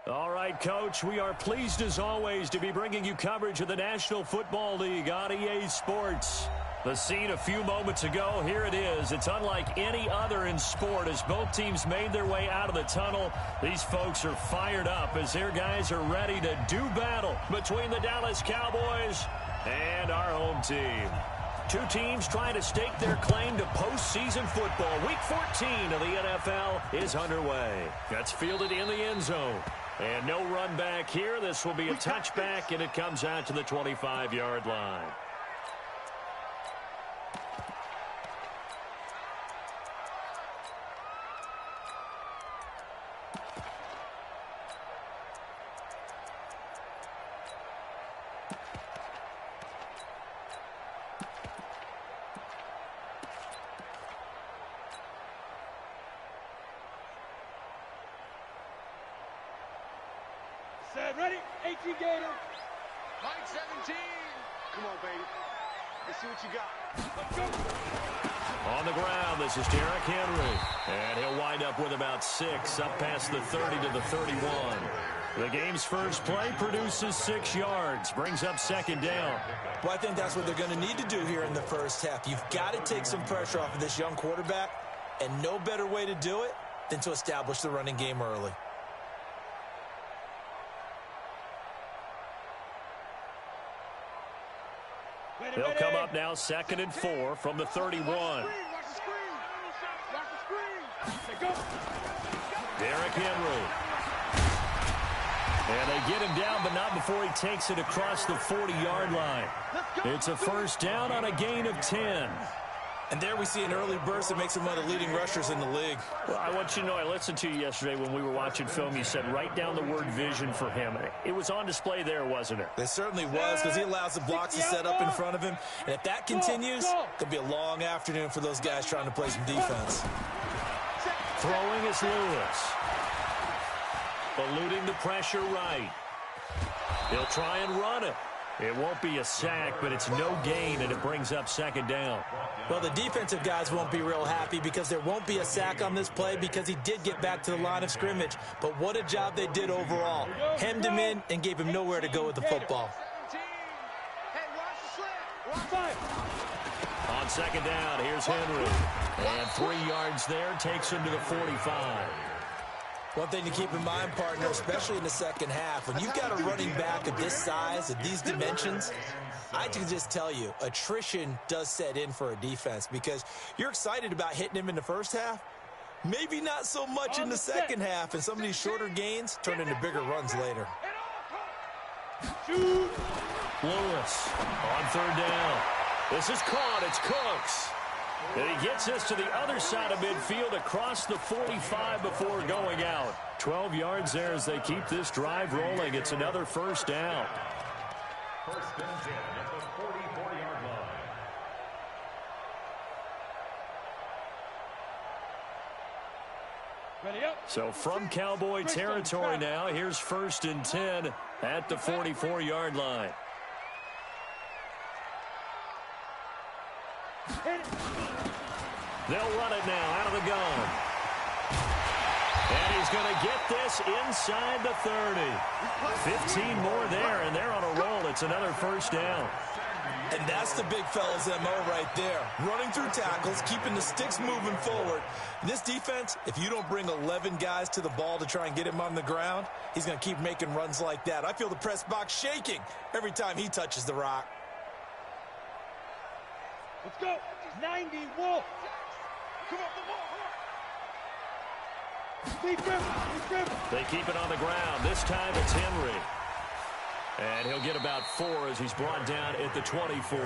All right, Coach, we are pleased as always to be bringing you coverage of the National Football League on EA Sports. The scene a few moments ago, here it is. It's unlike any other in sport as both teams made their way out of the tunnel. These folks are fired up as their guys are ready to do battle between the Dallas Cowboys and our home team. Two teams trying to stake their claim to postseason football. Week 14 of the NFL is underway. That's fielded in the end zone. And no run back here. This will be a touchback, and it comes out to the 25-yard line. Set, ready? 18 Gator. Mike 17. Come on, baby. Let's see what you got. Let's go. On the ground, this is Derrick Henry. And he'll wind up with about 6, up past the 30 to the 31. The game's first play produces 6 yards, brings up second down. Well, I think that's what they're going to need to do here in the first half. You've got to take some pressure off of this young quarterback, and no better way to do it than to establish the running game early. They'll come up now 2nd and 4 from the 31. Watch the screen. Watch the screen. Derrick Henry. And they get him down, but not before he takes it across the 40-yard line. It's a first down on a gain of 10. And there we see an early burst that makes him one of the leading rushers in the league. Well, I want you to know, I listened to you yesterday when we were watching film. You said write down the word vision for him. It was on display there, wasn't it? It certainly was, because he allows the blocks to set up in front of him. And if that continues, it could be a long afternoon for those guys trying to play some defense. Throwing is Lewis. Eluding the pressure right. He'll try and run it. It won't be a sack, but it's no gain, and it brings up second down. Well, the defensive guys won't be real happy because there won't be a sack on this play because he did get back to the line of scrimmage. But what a job they did overall. Hemmed him in and gave him nowhere to go with the football. On second down, here's Henry. And 3 yards there, takes him to the 45. One thing to keep in mind, partner, especially in the second half, when you've got a running back of this size, of these dimensions, I can just tell you, attrition does set in for a defense because you're excited about hitting him in the first half, maybe not so much in the second half, and some of these shorter gains turn into bigger runs later. Lewis on third down. This is caught. It's Cooks. And he gets us to the other side of midfield across the 45 before going out. 12 yards there as they keep this drive rolling. It's another first down. First and 10 at the 44-yard line. Ready up. So from Cowboy territory now, here's first and 10 at the 44-yard line. They'll run it now out of the gun. And he's going to get this inside the 30. 15 more there, and they're on a roll. It's another first down. And that's the big fella's MO right there. Running through tackles, keeping the sticks moving forward. And this defense, if you don't bring 11 guys to the ball to try and get him on the ground, he's going to keep making runs like that. I feel the press box shaking every time he touches the rock. Let's go. 90 Wolf. Come on, They keep it on the ground. This time it's Henry. And he'll get about 4 as he's brought down at the 24.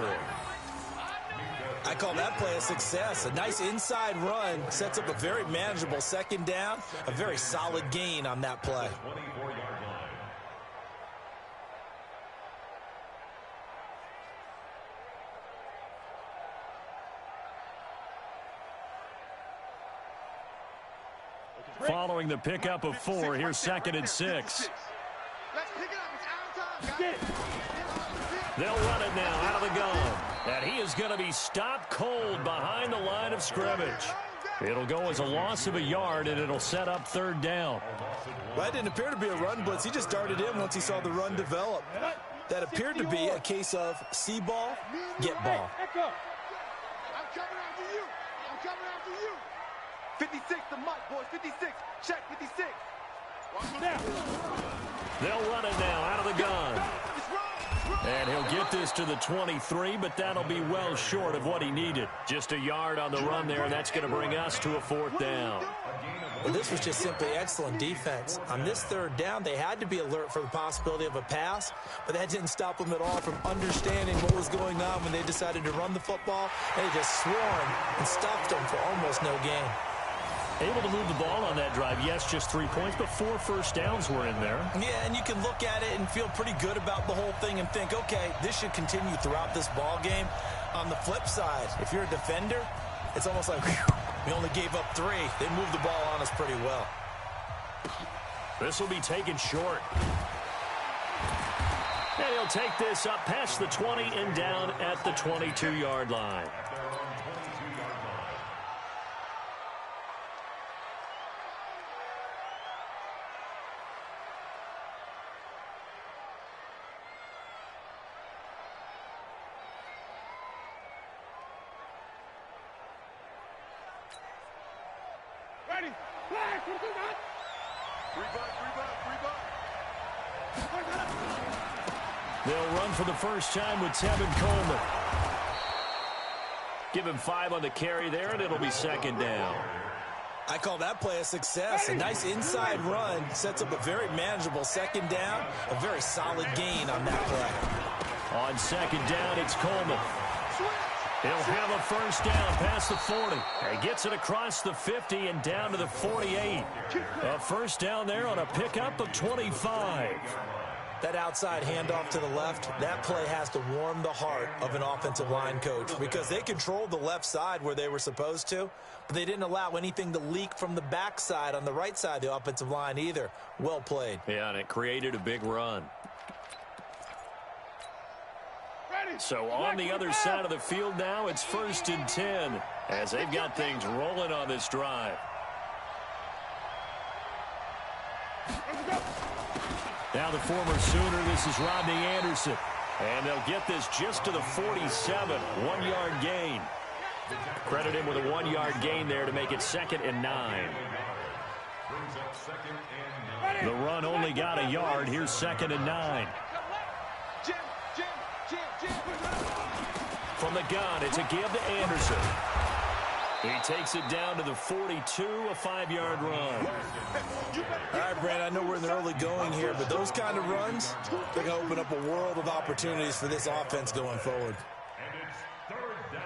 I call that play a success. A nice inside run sets up a very manageable second down. A very solid gain on that play. 24-yard line. Following the pickup of 4, here's second and 6. Let's pick it up. It's out of time, guys. They'll run it now out of the gun. And he is going to be stopped cold behind the line of scrimmage. It'll go as a loss of a yard, and it'll set up third down. Well, that didn't appear to be a run blitz. He just darted in once he saw the run develop. That appeared to be a case of see ball, get ball. I'm coming after you. I'm coming after you. 56, the mic, boys. 56. Check 56. They'll run it now out of the gun. And he'll get this to the 23, but that'll be well short of what he needed. Just a yard on the run there, and that's going to bring us to a fourth down. Well, this was just simply excellent defense. On this third down, they had to be alert for the possibility of a pass, but that didn't stop them at all from understanding what was going on when they decided to run the football. They just swarmed and stopped them for almost no gain. Able to move the ball on that drive. Yes, just 3 points, but 4 first downs were in there. Yeah, and you can look at it and feel pretty good about the whole thing and think, okay, this should continue throughout this ball game. On the flip side, if you're a defender, it's almost like, whew, we only gave up 3. They moved the ball on us pretty well. This will be taken short. And he'll take this up past the 20 and down at the 22-yard line. Ready? Flag! What do you got? They'll run for the first time with Tevin Coleman. Give him 5 on the carry there, and it'll be second down. I call that play a success. A nice inside run sets up a very manageable second down. A very solid gain on that play. On second down, it's Coleman. He'll have a first down past the 40. He gets it across the 50 and down to the 48. A first down there on a pickup of 25. That outside handoff to the left, that play has to warm the heart of an offensive line coach because they controlled the left side where they were supposed to, but they didn't allow anything to leak from the backside on the right side of the offensive line either. Well played. Yeah, and it created a big run. So on the other side of the field now, it's 1st and 10 as they've got things rolling on this drive. Now the former Sooner, this is Rodney Anderson. And they'll get this just to the 47, 1-yard gain. Credit him with a 1-yard gain there to make it 2nd and 9. The run only got a yard. Here's 2nd and 9. From the gun, it's a give to Anderson. He takes it down to the 42, a 5-yard run. All right, Brand, I know we're in the early going here, but those kind of runs, they're going to open up a world of opportunities for this offense going forward. And it's third down.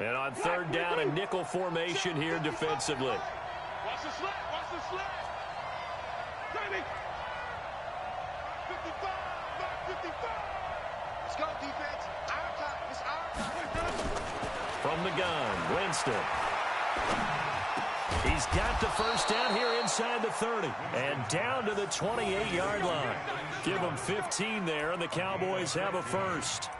And on third down, a nickel formation here defensively. Watch the slant. Watch the slant. Ready. 55. 55. Let's go, defense. Our time. It's our time. From the gun, Winston. He's got the first down here inside the 30 and down to the 28-yard line. Give them 15 there, and the Cowboys have a first.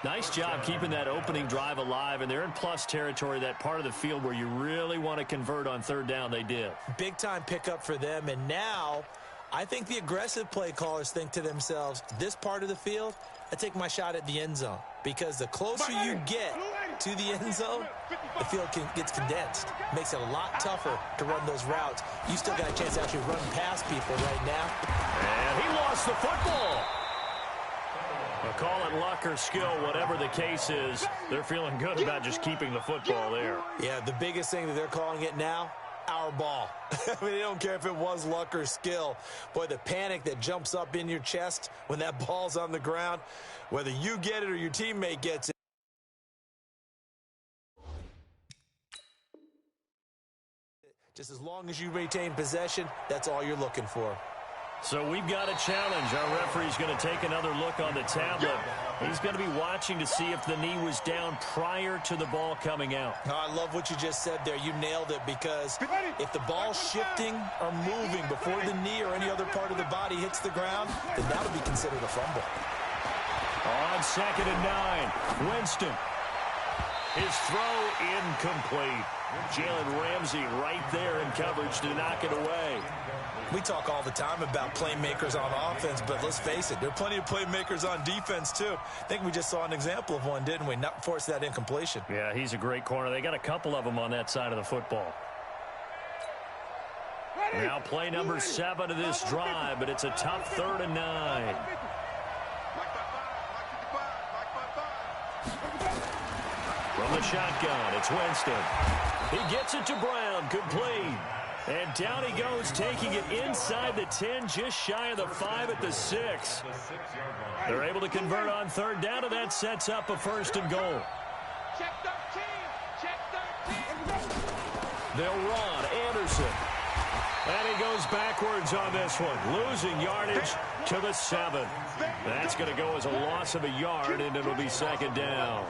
Nice job keeping that opening drive alive, and they're in plus territory, that part of the field where you really want to convert on third down. They did. Big-time pickup for them, and now I think the aggressive play callers think to themselves, this part of the field, I take my shot at the end zone, because the closer you get to the end zone, the field gets condensed. Makes it a lot tougher to run those routes. You still got a chance to actually run past people right now. And he lost the football. Well, call it luck or skill, whatever the case is, they're feeling good about just keeping the football there. Yeah, the biggest thing that they're calling it now, our ball. I mean, they don't care if it was luck or skill. Boy, the panic that jumps up in your chest when that ball's on the ground, whether you get it or your teammate gets it. Just as long as you retain possession, that's all you're looking for. So we've got a challenge. Our referee's going to take another look on the tablet. He's going to be watching to see if the knee was down prior to the ball coming out. Oh, I love what you just said there. You nailed it, because if the ball's shifting or moving before the knee or any other part of the body hits the ground, then that would be considered a fumble. On 2nd and 9, Winston. His throw incomplete. Jalen Ramsey right there in coverage to knock it away. We talk all the time about playmakers on offense, but let's face it, there are plenty of playmakers on defense too. I think we just saw an example of one, didn't we? Not force that incompletion. Yeah, he's a great corner. They got a couple of them on that side of the football. Now play number 7 of this drive, but it's a tough 3rd and 9. From the shotgun, it's Winston. He gets it to Brown, complete. And down he goes, taking it inside the 10, just shy of the 5 at the 6. They're able to convert on 3rd down, and that sets up a 1st and goal. Check 13. Check 13. They'll run. Anderson. And he goes backwards on this one, losing yardage to the 7. That's going to go as a loss of a yard, and it'll be 2nd down.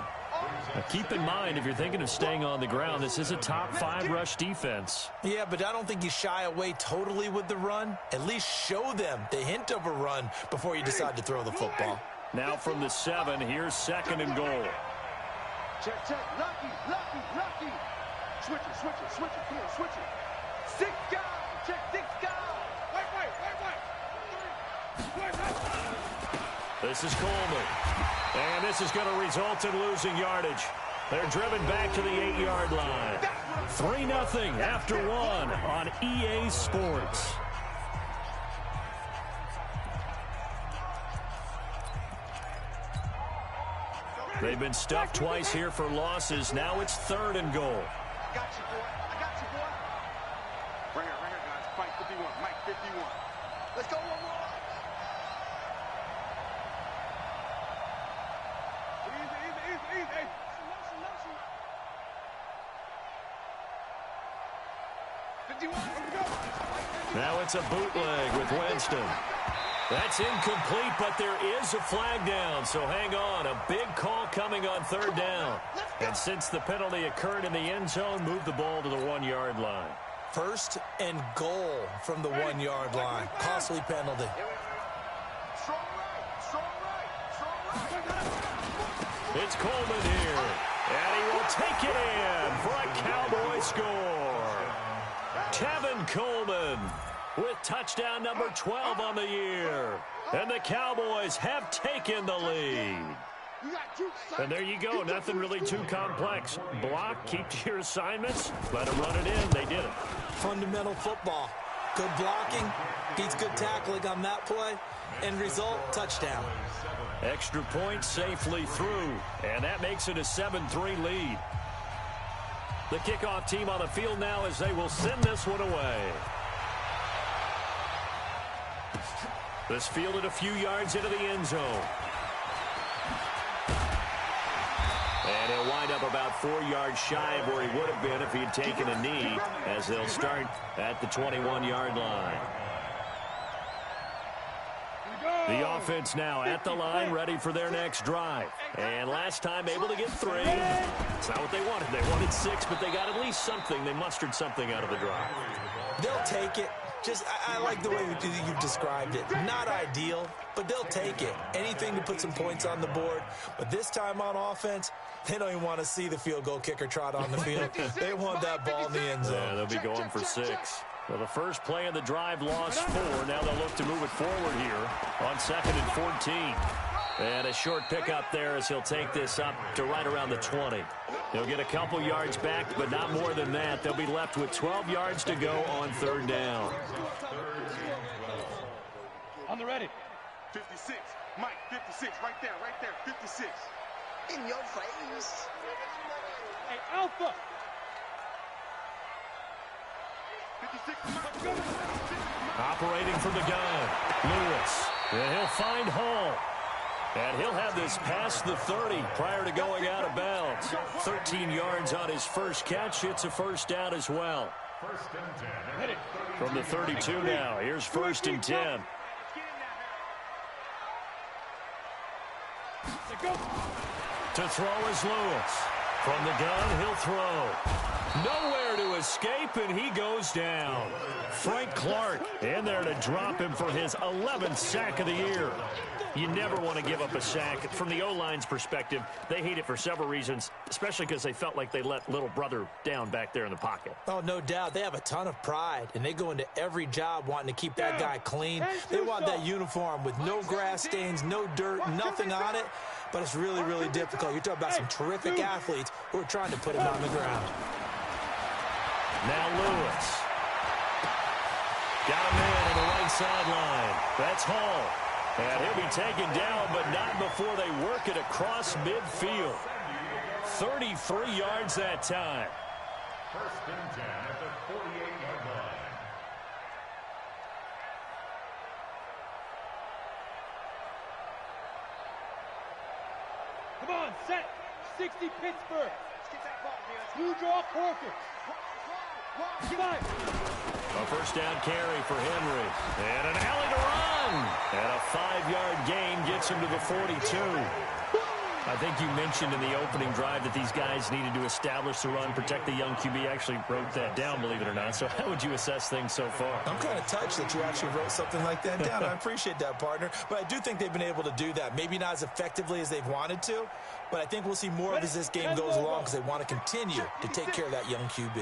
Now keep in mind, if you're thinking of staying on the ground, this is a top 5 rush defense. Yeah, but I don't think you shy away totally with the run. At least show them the hint of a run before you decide to throw the football. Now from the 7, here's 2nd and goal. Check, check. Lucky. Switch it. Come on, switch it. 6 guys. Check 6 guys. Wait. This is Coleman. And this is going to result in losing yardage. They're driven back to the 8-yard line. 3-0 after 1 on EA Sports. They've been stuffed twice here for losses. Now it's 3rd and goal. I got you, boy. Right here, guys. Mike 51. Mike 51. Let's go, one. Easy. Now it's a bootleg with Winston. That's incomplete, but there is a flag down, so hang on. A big call coming on 3rd down. And since the penalty occurred in the end zone, move the ball to the 1-yard line. 1st and goal from the 1-yard line. Costly penalty. Strong right. It's Coleman here, and he will take it in for a Cowboy score. Tevin Coleman with touchdown number 12 on the year. And the Cowboys have taken the lead. And there you go. Nothing really too complex. Block, keep to your assignments, let them run it in. They did it. Fundamental football. Good blocking, beats good tackling on that play, and result, touchdown. Extra point safely through, and that makes it a 7-3 lead. The kickoff team on the field now as they will send this one away. This fielded a few yards into the end zone. And he'll wind up about 4 yards shy of where he would have been if he had taken a knee, as they'll start at the 21-yard line. The offense now at the line, ready for their next drive. And last time able to get 3. It's not what they wanted. They wanted 6, but they got at least something. They mustered something out of the drive. They'll take it. I like the way you described it. Not ideal, but they'll take it. Anything to put some points on the board. But this time on offense, they don't even want to see the field goal kicker trot on the field. They want that ball in the end zone. Yeah, they'll be going for 6. Well, the first play of the drive lost 4. Now they'll look to move it forward here on 2nd and 14. And a short pickup there as he'll take this up to right around the 20. He'll get a couple yards back, but not more than that. They'll be left with 12 yards to go on 3rd down. On the ready. 56. Mike, 56. Right there. 56. In your face. Hey, Alpha. 56. Mike. Operating from the gun, Lewis. And he'll find Hall. And he'll have this past the 30 prior to going out of bounds. 13 yards on his first catch. It's a 1st down as well. From the 32 now, here's 1st and 10. To throw is Lewis. From the gun, he'll throw. Nowhere to escape, and he goes down. Frank Clark in there to drop him for his 11th sack of the year. You never want to give up a sack. From the O-line's perspective, they hate it for several reasons, especially because they felt like they let little brother down back there in the pocket. Oh, no doubt. They have a ton of pride, and they go into every job wanting to keep that guy clean. They want that uniform with no grass stains, no dirt, nothing on it, but it's really, really difficult. You're talking about some terrific athletes who are trying to put him on the ground. Now Lewis. Got a man on the right sideline. That's Hall. And he'll be taken down, but not before they work it across midfield. 33 yards that time. First and 10 at the 48-yard line. Come on, set. 60 Pittsburgh. You draw Corker. A first down carry for Henry. And an alley to run. And a 5-yard gain gets him to the 42. I think you mentioned in the opening drive that these guys needed to establish the run, protect the young QB. Actually wrote that down, believe it or not. So how would you assess things so far? I'm kind of touched that you actually wrote something like that down. I appreciate that, partner. But I do think they've been able to do that. Maybe not as effectively as they've wanted to, but I think we'll see more of as this game goes along because they want to continue to take care of that young QB.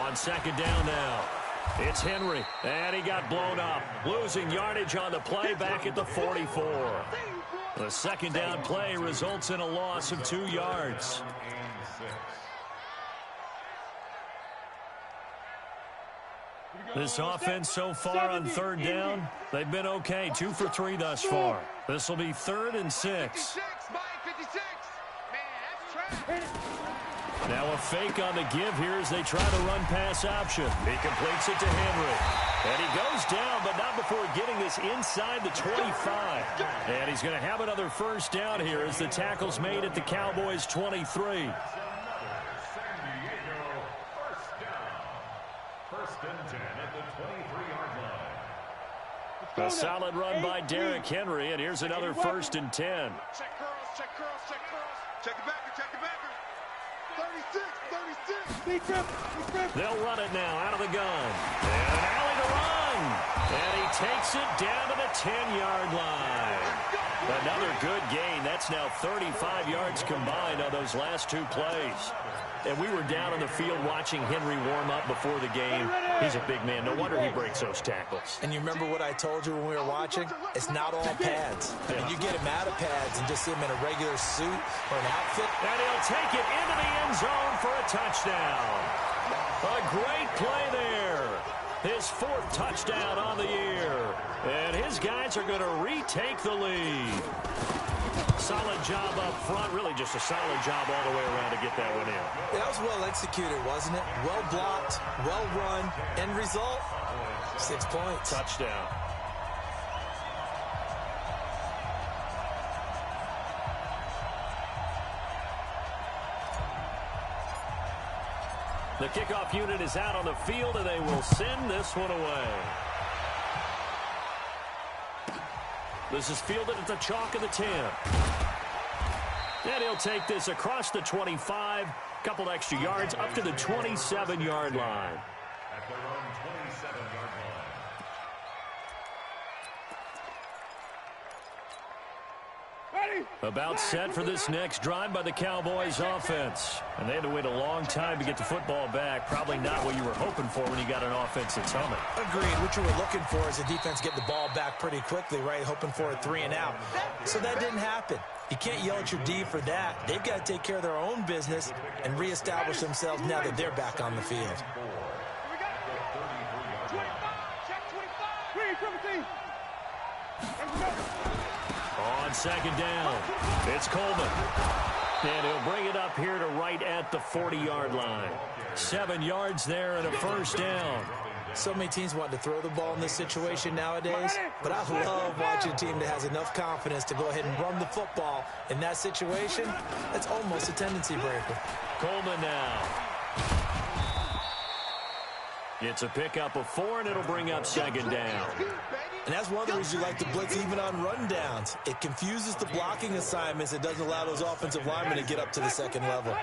On second down now. It's Henry, and he got blown up. Losing yardage on the play back at the 44. The second down play results in a loss of 2 yards. This offense so far on third down, they've been okay. 2 for 3 thus far. This will be 3rd and 6. Now a fake on the give here as they try the run-pass option. He completes it to Henry. And he goes down, but not before getting this inside the 25. And he's going to have another first down here as the tackle's made at the Cowboys' 23. First and 10 at the 23-yard line. A solid run by Derrick Henry, and here's another 1st and 10. Check curls, check curls, check curls. Check it backer, check it backer. 36, 36. They'll run it now out of the gun. And an alley to run. And he takes it down to the 10-yard line. Another good gain. That's now 35 yards combined on those last 2 plays. And we were down on the field watching Henry warm up before the game. He's a big man. No wonder he breaks those tackles. And you remember what I told you when we were watching? It's not all pads. Yeah. And you get him out of pads and just see him in a regular suit or an outfit. And he'll take it into the end zone for a touchdown. A great play there. His 4th touchdown on the year. And his guys are going to retake the lead. Solid job up front. Really just a solid job all the way around to get that one in. Yeah, that was well executed, wasn't it? Well blocked, well run. End result, 6 points. Touchdown. The kickoff unit is out on the field, and they will send this one away. This is fielded at the chalk of the 10. And he'll take this across the 25, couple extra yards, up to the 27-yard line. At their own 27-yard line. About set for this next drive by the Cowboys offense. And they had to wait a long time to get the football back. Probably not what you were hoping for when you got an offense that's humming. Agreed. What you were looking for is the defense getting the ball back pretty quickly, right? Hoping for a 3 and out. So that didn't happen. You can't yell at your D for that. They've got to take care of their own business and reestablish themselves now that they're back on the field. On second down, it's Coleman. And he'll bring it up here to right at the 40-yard line. 7 yards there and a first down. So many teams want to throw the ball in this situation nowadays, but I love watching a team that has enough confidence to go ahead and run the football. In that situation, that's almost a tendency breaker. Coleman now. It's a pickup of 4, and it'll bring up second down. And that's one of the reasons you like to blitz even on rundowns. It confuses the blocking assignments. It doesn't allow those offensive linemen to get up to the second level.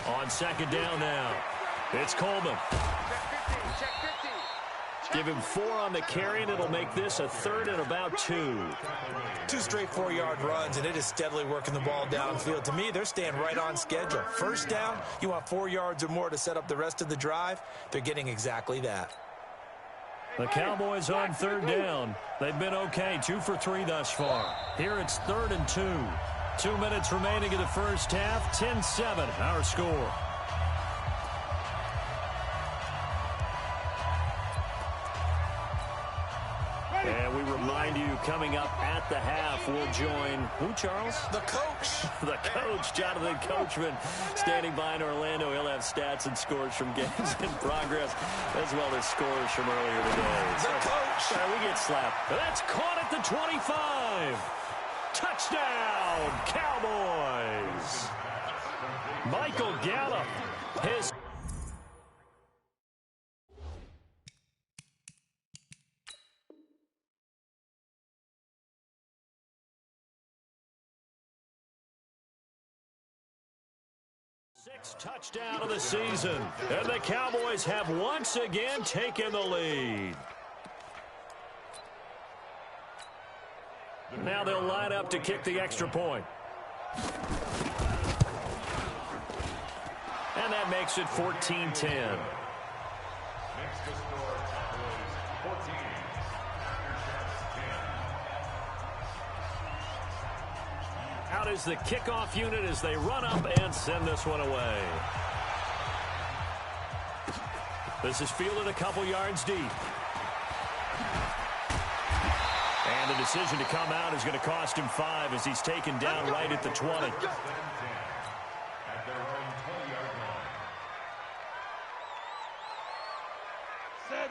On second down now, it's Coleman. Give him 4 on the carry, and it'll make this a 3rd and about 2. 2 straight 4-yard runs, and it is steadily working the ball downfield. To me, they're staying right on schedule. First down, you want 4 yards or more to set up the rest of the drive. They're getting exactly that. The Cowboys on 3rd down. They've been okay, 2 for 3 thus far. Here it's 3rd and 2. 2 minutes remaining in the first half, 10-7, our score. And we remind you, coming up at the half, we'll join, who, Charles? The coach. The coach, Jonathan Coachman, standing by in Orlando. He'll have stats and scores from games in progress, as well as scores from earlier today. The coach. We get slapped. That's caught at the 25. Touchdown, Cowboys. Michael Gallup, his... Sixth touchdown of the season, and the Cowboys have once again taken the lead. Now they'll line up to kick the extra point. And that makes it 14-10. Next to score, Cowboys 14, After Sharks 10. Out is the kickoff unit as they run up and send this one away. This is fielded a couple yards deep. And the decision to come out is going to cost him 5 as he's taken down right at the 20. At their own 20-yard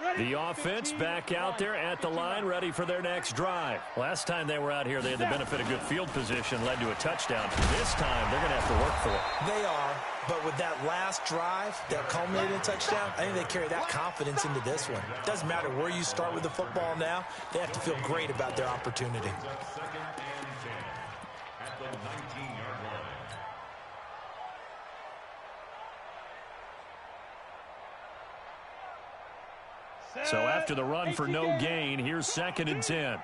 line. The offense back out there at the line, ready for their next drive. Last time they were out here, they had the benefit of good field position, led to a touchdown. This time, they're going to have to work for it. They are, but with that last drive that culminated in a touchdown, I think they carry that confidence into this one. It doesn't matter where you start with the football now. They have to feel great about their opportunity. Second and 10 at the 19-yard line. So after the run for no gain, here's 2nd and 10.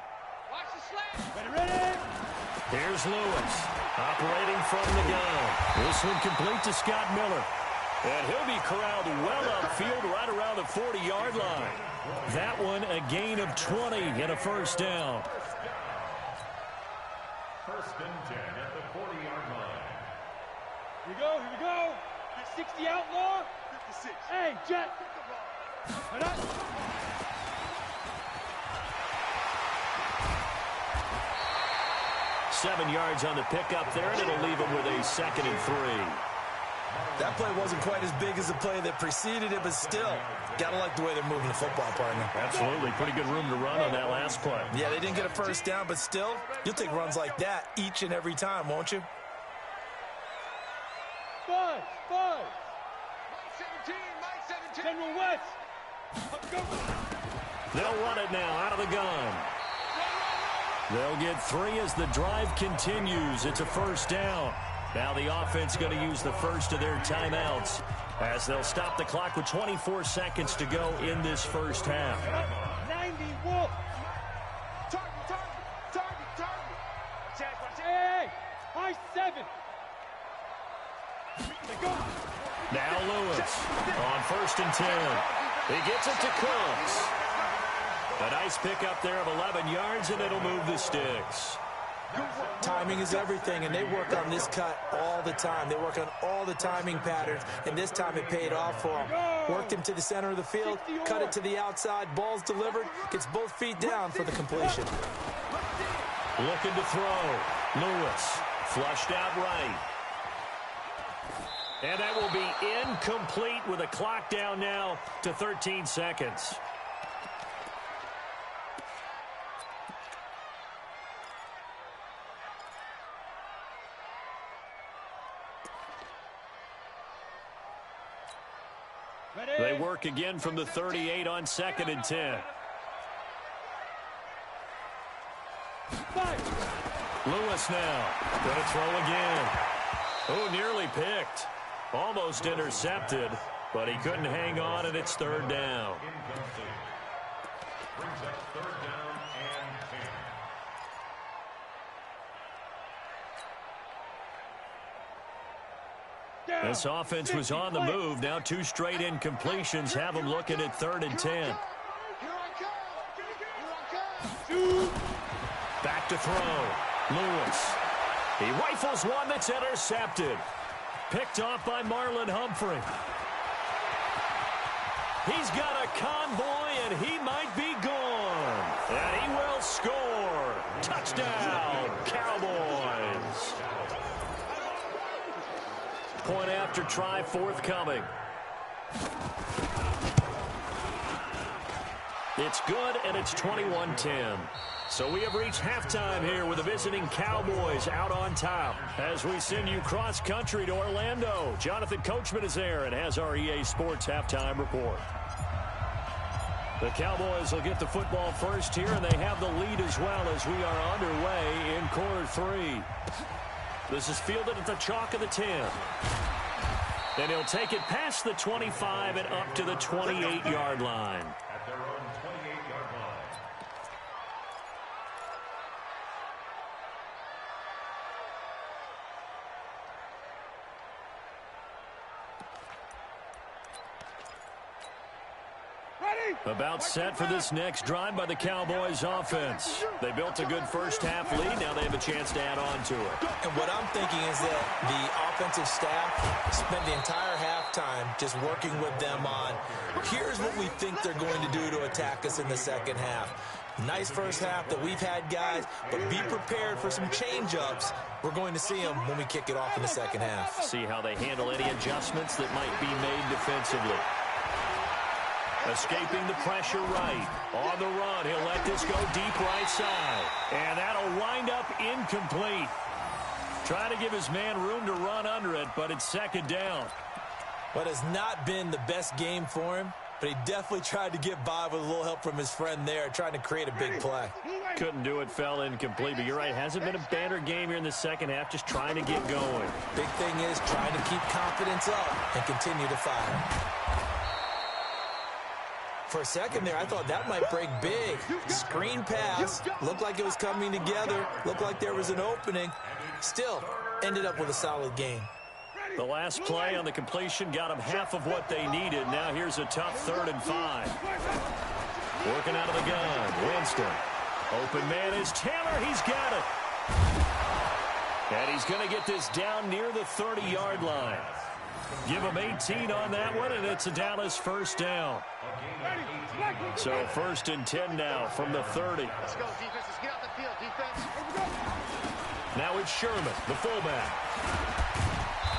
Here's Lewis, operating from the gun. This one complete to Scott Miller. And he'll be corralled well upfield right around the 40-yard line. That one a gain of 20 and a first down. First and 10 at the 40-yard line. Here we go, here we go. 60 outlaw. 56. Hey, Jet. 7 yards on the pickup there, and it'll leave him with a 2nd and 3. That play wasn't quite as big as the play that preceded it, but still, got to like the way they're moving the football, partner. Absolutely. Pretty good room to run on that last play. Yeah, they didn't get a first down, but still, you'll take runs like that each and every time, won't you? 5. Mike 17. General West. They'll run it now out of the gun. They'll get 3 as the drive continues. It's a first down. Now the offense going to use the first of their timeouts as they'll stop the clock with 24 seconds to go in this first half. 90 Wolf. Target. Hey, high 7. Now Lewis on 1st and 10. He gets it to Cooks. A nice pickup there of 11 yards, and it'll move the sticks. Timing is everything, and they work on this cut all the time. They work on all the timing patterns, and this time it paid off for them. Worked him to the center of the field, cut it to the outside, ball's delivered, gets both feet down for the completion. Looking to throw. Lewis flushed out right. And that will be incomplete with a clock down now to 13 seconds. work again from the 38 on 2nd and 10. Lewis now. Going to throw again. Oh, nearly picked. Almost intercepted, but he couldn't hang on, and it's 3rd down. Brings up 3rd down and 10. This offense was on the move. Now 2 straight incompletions have them looking at 3rd and 10. Back to throw. Lewis. He rifles one that's intercepted. Picked off by Marlon Humphrey. He's got a convoy, and he might be gone. And he will score. Touchdown, Cowboys. Point after try forthcoming. It's good, and it's 21-10. So we have reached halftime here with the visiting Cowboys out on top. As we send you cross-country to Orlando, Jonathan Coachman is there and has our EA Sports halftime report. The Cowboys will get the football first here, and they have the lead as well as we are underway in quarter 3. This is fielded at the chalk of the 10. And he'll take it past the 25 and up to the 28-yard line. At their own 28-yard line. About set for this next drive by the Cowboys offense. They built a good first half lead. Now they have a chance to add on to it. And what I'm thinking is that the offensive staff spent the entire halftime just working with them on, here's what we think they're going to do to attack us in the second half. Nice first half that we've had, guys, but be prepared for some change-ups. We're going to see them when we kick it off in the second half. See how they handle any adjustments that might be made defensively. Escaping the pressure right. On the run, he'll let this go deep right side. And that'll wind up incomplete. Trying to give his man room to run under it, but it's 2nd down. But it's not been the best game for him, but he definitely tried to get by with a little help from his friend there, trying to create a big play. Couldn't do it, fell incomplete, but you're right. Hasn't been a banner game here in the second half, just trying to get going. Big thing is trying to keep confidence up and continue to fire. For a second there, I thought that might break big. Screen pass. Looked like it was coming together. Looked like there was an opening. Still, ended up with a solid game. The last play on the completion got them half of what they needed. Now here's a tough 3rd and 5. Working out of the gun. Winston. Open man is Taylor. He's got it. And he's going to get this down near the 30-yard line. Give him 18 on that one, and it's a Dallas first down. So 1st and 10 now from the 30. Let's go, defense. Let's get out the field, defense. Now it's Sherman, the fullback.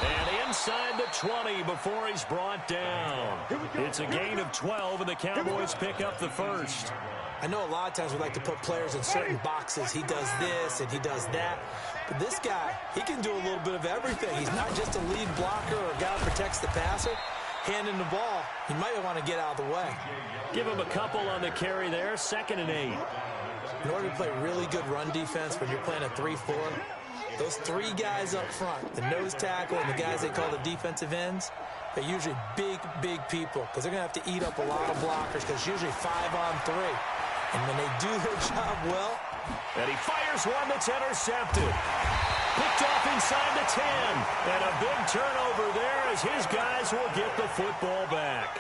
And inside the 20 before he's brought down. It's a gain of 12, and the Cowboys pick up the first. I know a lot of times we like to put players in certain boxes. He does this and he does that. But this guy, he can do a little bit of everything. He's not just a lead blocker or a guy who protects the passer. Handing the ball, he might want to get out of the way. Give him a couple on the carry there, 2nd and 8. In order to play really good run defense when you're playing a 3-4, those 3 guys up front, the nose tackle and the guys they call the defensive ends, they're usually big, big people because they're going to have to eat up a lot of blockers because it's usually 5-on-3. And when they do their job well, and he fires one that's intercepted. Picked off inside the 10. And a big turnover there as his guys will get the football back.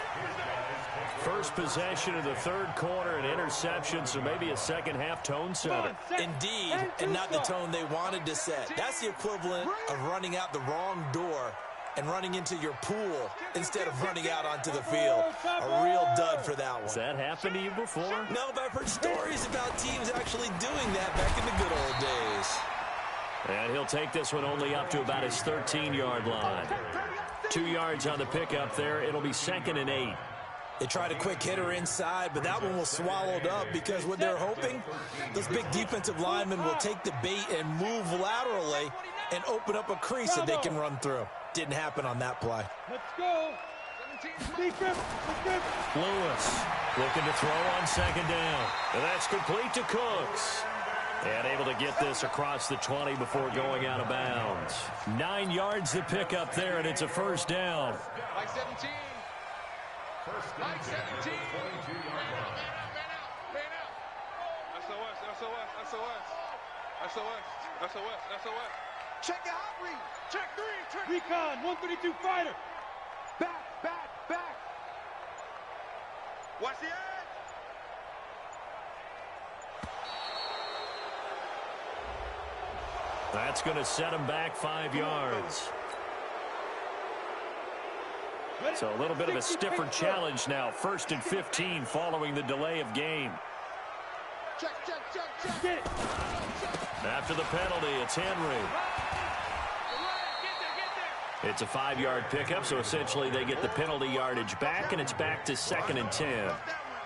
First possession of the 3rd quarter, an interception, so maybe a second half tone setter. Indeed, and not the tone they wanted to set. That's the equivalent of running out the wrong door and running into your pool instead of running out onto the field. A real dud for that one. Has that happened to you before? No, but I've heard stories about teams actually doing that back in the good old days. And he'll take this one only up to about his 13-yard line. 2 yards on the pickup there. It'll be 2nd and 8. They tried a quick hitter inside, but that one was swallowed up because what they're hoping, those big defensive linemen will take the bait and move laterally and open up a crease that they can run through. Didn't happen on that play. Let's go. Lewis looking to throw on second down. And that's complete to Cooks. And able to get this across the 20 before going out of bounds. 9 yards to pick up there, and it's a first down. Like 17. Like 17. Man out. SOS. Check the hot read. Check 3. Recon, 132 fighter. Back. Watch the edge. That's going to set him back 5 yards. So a little bit of a stiffer challenge now. 1st and 15 following the delay of game. Check. After the penalty, it's Henry. It's a 5-yard pickup, so essentially they get the penalty yardage back, and it's back to 2nd and 10.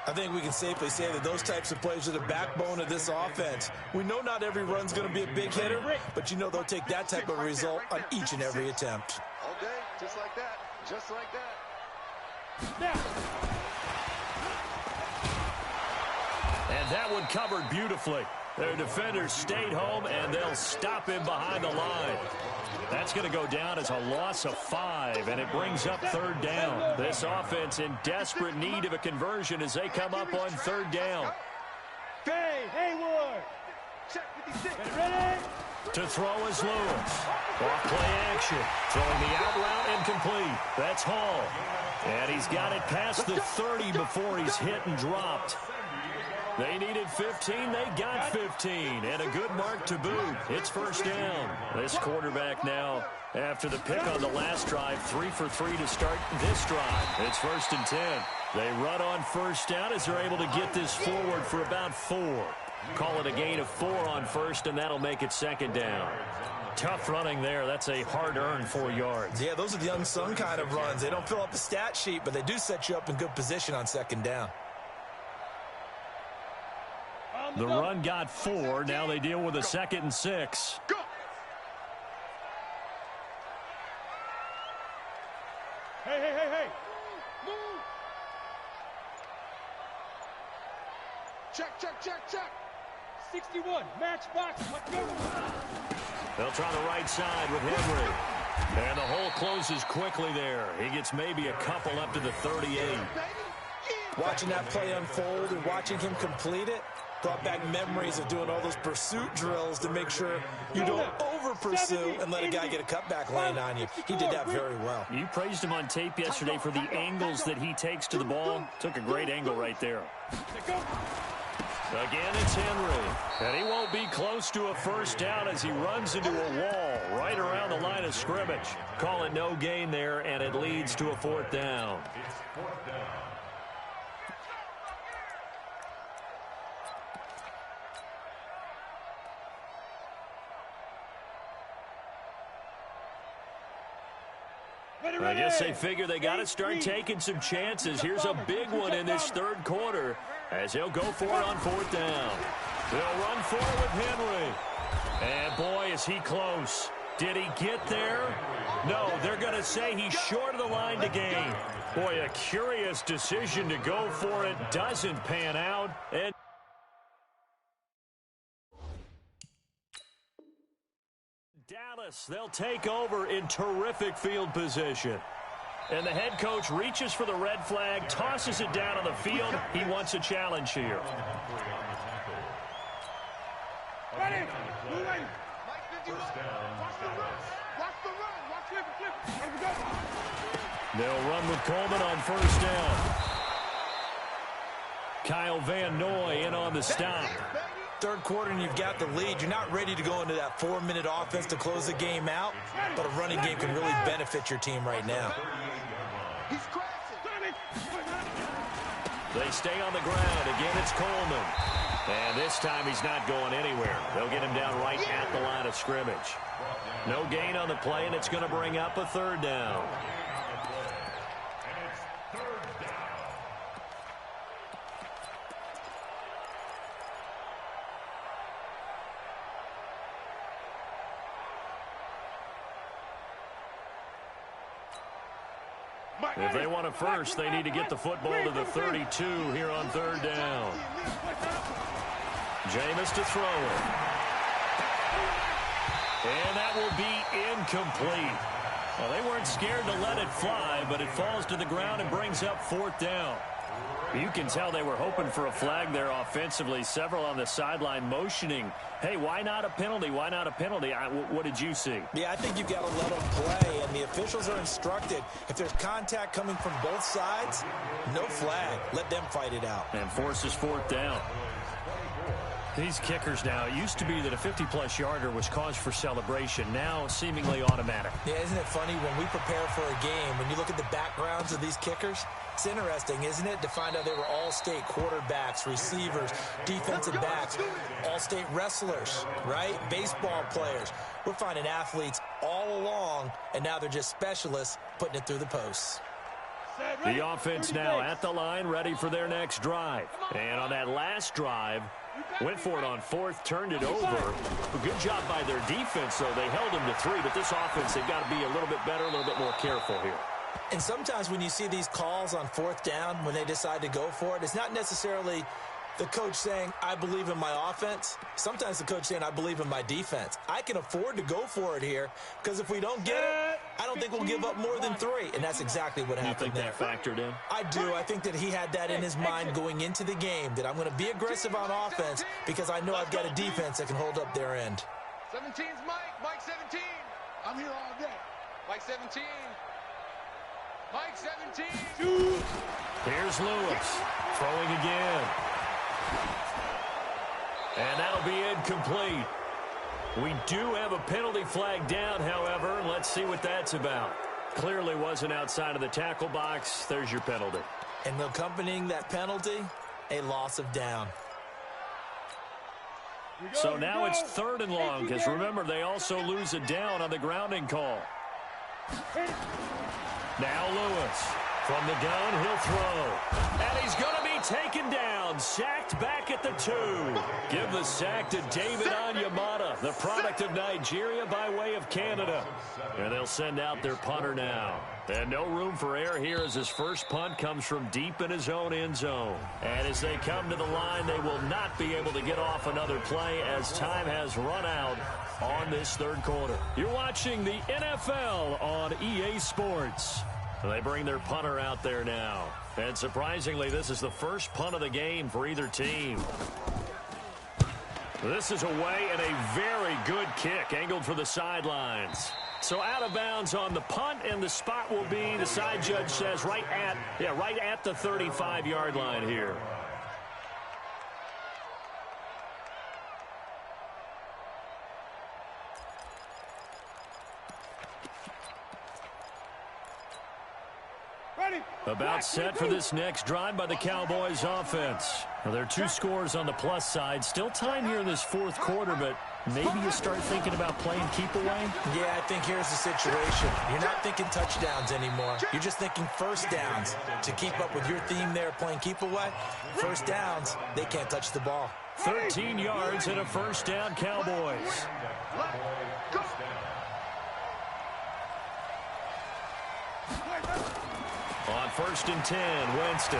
I think we can safely say that those types of plays are the backbone of this offense. We know not every run's going to be a big hitter, but you know they'll take that type of result on each and every attempt. All day, just like that. Just like that. And that one covered beautifully. Their defenders stayed home, and they'll stop him behind the line. That's going to go down as a loss of 5, and it brings up 3rd down. This offense in desperate need of a conversion as they come up on 3rd down. Hayward. Check 56. Ready? To throw is Lewis. Off play action. Throwing the out route incomplete. That's Hall. And he's got it past the 30 before he's hit and dropped. They needed 15. They got 15. And a good mark to boot. It's 1st down. This quarterback now, after the pick on the last drive, 3 for 3 to start this drive. It's 1st and 10. They run on 1st down as they're able to get this forward for about 4. Call it a gain of 4 on 1st, and that'll make it 2nd down. Tough running there. That's a hard-earned 4 yards. Yeah, those are the unsung kind of runs. They don't fill up the stat sheet, but they do set you up in good position on 2nd down. The run got 4. Now they deal with a 2nd and 6. Go. Hey. Move. Check. 61, matchbox. Let's go. They'll try the right side with Henry. And the hole closes quickly there. He gets maybe a couple up to the 38. Watching that play unfold and watching him complete it brought back memories of doing all those pursuit drills to make sure you don't over-pursue and let a guy get a cutback lane on you. He did that very well. You praised him on tape yesterday for the angles that he takes to the ball. Took a great angle right there. Again, it's Henry. And he won't be close to a 1st down as he runs into a wall right around the line of scrimmage. Call it no gain there, and it leads to a 4th down. I guess they figure they got to start taking some chances. Here's a big one in this 3rd quarter as he'll go for it on 4th down. They'll run for it with Henry. And boy, is he close. Did he get there? No, they're going to say he's short of the line to gain. Boy, a curious decision to go for it. Doesn't pan out. And Dallas, they'll take over in terrific field position. And the head coach reaches for the red flag, tosses it down on the field. He wants a challenge here. Ready? Moving. Watch the run. Watch flip. Here we go. They'll run with Coleman on 1st down. Kyle Van Noy in on the stop. 3rd quarter and you've got the lead. You're not ready to go into that 4-minute offense to close the game out, but a running game can really benefit your team right now. He's crashing. They stay on the ground. Again, it's Coleman. And this time he's not going anywhere. They'll get him down right at the line of scrimmage. No gain on the play, and it's going to bring up a 3rd down. If they want it first, they need to get the football to the 32 here on third down. Jameis to throw it. And that will be incomplete. Well, they weren't scared to let it fly, but it falls to the ground and brings up fourth down. You can tell they were hoping for a flag there offensively. Several on the sideline motioning, hey, why not a penalty? Why not a penalty? What did you see? Yeah, I think you've got to let them play, and the officials are instructed. If there's contact coming from both sides, no flag. Let them fight it out. And forces fourth down. These kickers now, it used to be that a 50-plus yarder was cause for celebration. Now, seemingly automatic. Yeah, isn't it funny when we prepare for a game, when you look at the backgrounds of these kickers? It's interesting, isn't it, to find out they were all-state quarterbacks, receivers, defensive backs, all-state wrestlers, right? Baseball players. We're finding athletes all along, and now they're just specialists putting it through the posts. The offense now at the line, ready for their next drive. And on that last drive, went for it on fourth, turned it over. A good job by their defense, though. They held them to 3, but this offense, they've got to be a little bit better, a little bit more careful here. And sometimes when you see these calls on fourth down, when they decide to go for it, it's not necessarily the coach saying, I believe in my offense. Sometimes the coach saying, I believe in my defense. I can afford to go for it here because if we don't get it, I don't think we'll give up more than 3. And that's exactly what happened there. You think that factored in? I do. I think that he had that in his mind going into the game, that I'm going to be aggressive on offense because I know I've got a defense that can hold up their end. 17's Mike. Mike 17. I'm here all day. Mike 17. Mike 17. Here's Lewis throwing again. And that'll be incomplete. We do have a penalty flag down, however. Let's see what that's about. Clearly wasn't outside of the tackle box. There's your penalty. And accompanying that penalty, a loss of down. So now it's 3rd and long, because remember, they also lose a down on the grounding call. Now Lewis from the gun, he'll throw. And he's going to be taken down, sacked back at the 2. Give the sack to David Onyemata, the product of Nigeria by way of Canada. And they'll send out their punter now. And no room for error here as his first punt comes from deep in his own end zone. And as they come to the line, they will not be able to get off another play as time has run out on this 3rd quarter. You're watching the NFL on EA Sports. They bring their punter out there now. And surprisingly, this is the first punt of the game for either team. This is away and a very good kick, angled for the sidelines. So out of bounds on the punt, and the spot will be, the side judge says, right at the 35-yard line here. About set for this next drive by the Cowboys offense. Well, there are 2 scores on the plus side. Still time here in this 4th quarter, but maybe you start thinking about playing keep away? Yeah, I think here's the situation. You're not thinking touchdowns anymore. You're just thinking first downs. To keep up with your theme there, playing keep away, first downs, they can't touch the ball. 13 yards and a first down, Cowboys. On 1st and 10, Winston.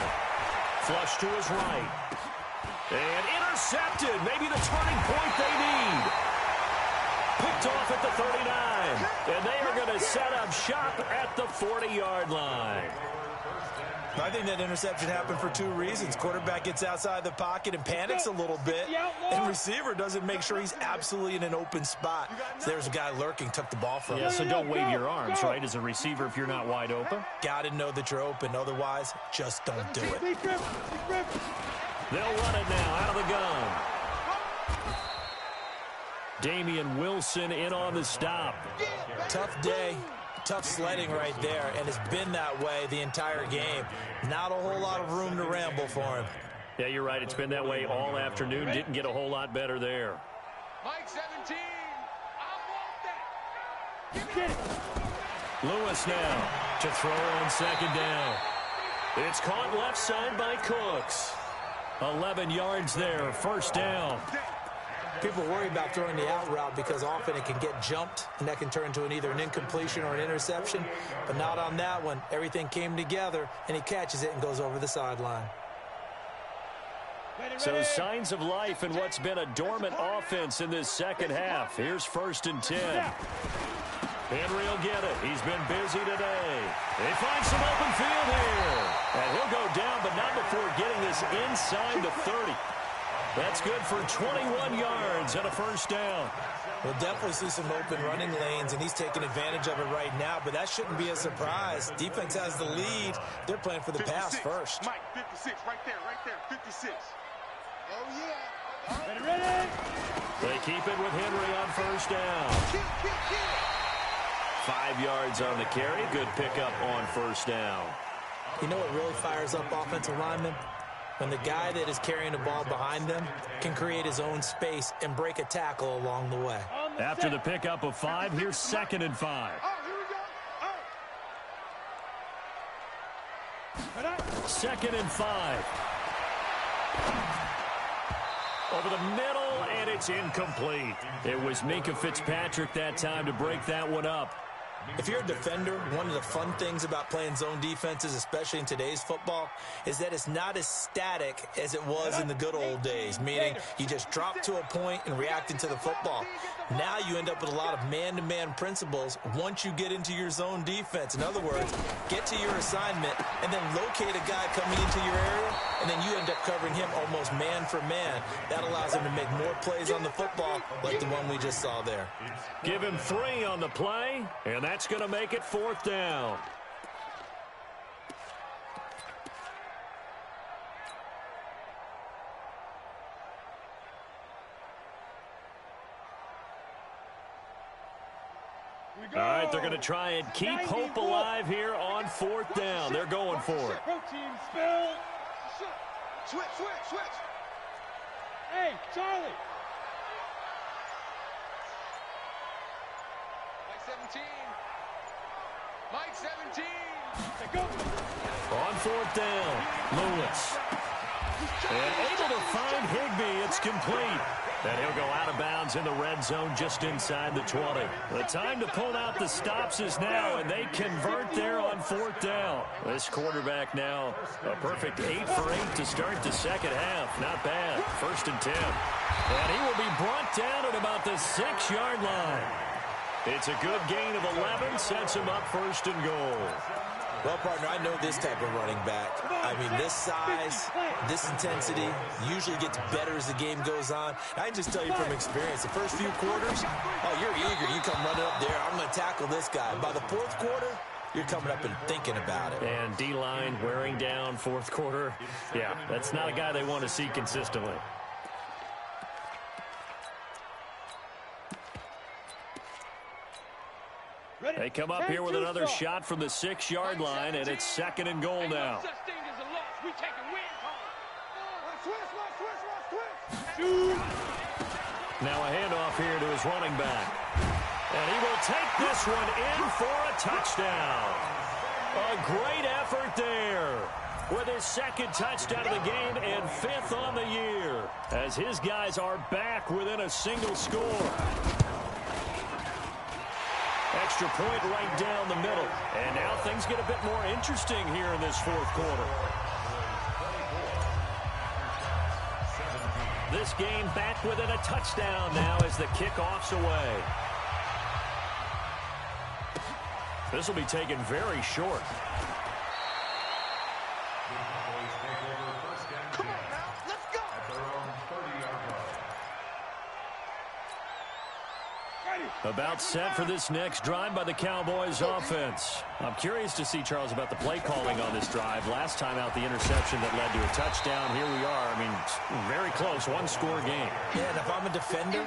Flush to his right. And intercepted. Maybe the turning point they need. Picked off at the 39. And they are going to set up shop at the 40-yard line. I think that interception happened for 2 reasons. Quarterback gets outside the pocket and panics a little bit. And receiver doesn't make sure he's absolutely in an open spot. So there's a guy lurking, took the ball from him. Yeah, so don't wave your arms, right, as a receiver if you're not wide open. Got to know that you're open. Otherwise, just don't do it. They'll run it now out of the gun. Damian Wilson in on the stop. Tough day. Tough sledding right there, and it's been that way the entire game. Not a whole lot of room to ramble for him. Yeah, you're right. It's been that way all afternoon. Didn't get a whole lot better there. Mike 17. I want that. Lewis now to throw on 2nd down. It's caught left side by Cooks. 11 yards there, first down. People worry about throwing the out route because often it can get jumped, and that can turn into either an incompletion or an interception. But not on that one. Everything came together, and he catches it and goes over the sideline. So signs of life in what's been a dormant offense in this second half. Here's 1st and 10. Henry will get it. He's been busy today. They find some open field here. And he'll go down, but not before getting this inside the 30. That's good for 21 yards and a 1st down. We'll definitely see some open running lanes, and he's taking advantage of it right now, but that shouldn't be a surprise. Defense has the lead. They're playing for the pass first. Mike, 56, right there, 56. Oh, yeah. Ready, ready. They keep it with Henry on 1st down. Kill. 5 yards on the carry. Good pickup on 1st down. You know what really fires up offensive linemen? When the guy that is carrying the ball behind them can create his own space and break a tackle along the way. After the pickup of 5, here's 2nd and 5. Oh, here we go. Oh. 2nd and 5. Over the middle, and it's incomplete. It was Minkah Fitzpatrick that time to break that one up. If you're a defender, one of the fun things about playing zone defenses, especially in today's football, is that it's not as static as it was in the good old days, meaning you just drop to a point and react into the football. Now you end up with a lot of man-to-man principles once you get into your zone defense. In other words, get to your assignment and then locate a guy coming into your area, and then you end up covering him almost man for man. That allows him to make more plays on the football like the one we just saw there. Give him 3 on the play, and that's going to make it 4th down. All right, they're going to try and keep hope alive here on 4th down. They're going for it. Protein spill. Switch. Hey, Charlie. Mike 17. Go. On 4th down, Lewis. And able to find Higbee. It's complete. And he'll go out of bounds in the red zone just inside the 20. The time to pull out the stops is now, and they convert there on 4th down. This quarterback now a perfect 8 for 8 to start the second half. Not bad. 1st and 10. And he will be brought down at about the 6-yard line. It's a good gain of 11, sets him up 1st and goal. Well, partner, I know this type of running back. I mean, this size, this intensity usually gets better as the game goes on. I can just tell you from experience, the first few quarters, oh, you're eager. You come running up there. I'm going to tackle this guy. By the 4th quarter, you're coming up and thinking about it. And D-line wearing down 4th quarter. Yeah, that's not a guy they want to see consistently. They come up here with another shot from the 6-yard line, and it's 2nd and goal now. Now a handoff here to his running back. And he will take this one in for a touchdown. A great effort there with his 2nd touchdown of the game and 5th on the year as his guys are back within a single score. Extra point right down the middle. And now things get a bit more interesting here in this 4th quarter. This game back within a touchdown now as the kickoff's away. This will be taken very short. Come on now, let's go. About set for this next drive by the Cowboys offense. I'm curious to see, Charles, about the play calling on this drive. Last time out, the interception that led to a touchdown. Here we are. I mean, very close, one-score game. Yeah, and if I'm a defender,